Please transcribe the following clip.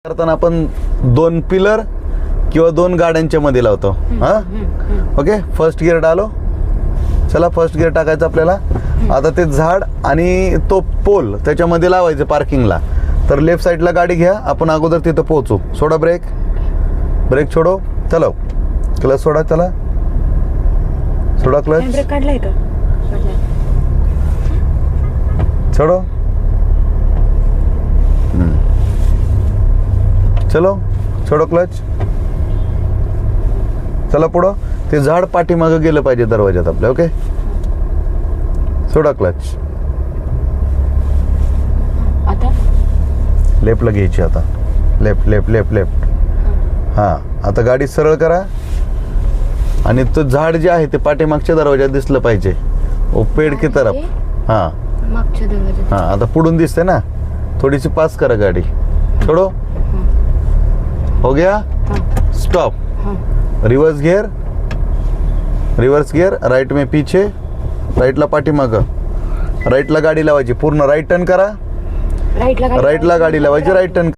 करताना आपण दोन पिलर किंवा दोन गाड्यांच्या मध्ये लावतो. हा ओके. फर्स्ट गिअर डालो. चला फर्स्ट गिअर टाकायचं आपल्याला. आता ते झाड आणि तो पोल त्याच्यामध्ये लावायचं पार्किंगला. तर लेफ्ट साईडला गाडी घ्या, आपण अगोदर तिथं पोहोचू. सोडा ब्रेक. ब्रेक छोडो. चलो क्लच सोडा. चला सोडा क्लच. ब्रेक काढलाय का? छोडो. चलो छोडो क्लच. चला पुढं. ते झाड पाठीमागं गेलं पाहिजे दरवाज्यात आपल्या. ओके. सोडा क्लच. आता लेफ्टला घ्यायची. आता लेफ्ट लेफ्ट लेफ्ट लेफ्ट. हां आता गाडी सरळ करा आणि तो झाड जे आहे ते पाठीमागच्या दरवाज्यात दिसलं पाहिजे. ओ पेड़ की तरफ. हां मागच्या दरवाजात. हां आता पुढून दिसते ना. थोडीशी पास करा गाडी. छोड़ो. हो गया. Stop. Reverse gear. Reverse gear. Right में पीछे. राइटला पाठीमागं. राइटला गाडी लावायची. पूर्ण राइट टर्न करा. राईटला राइटला गाडी लावायची. Right turn.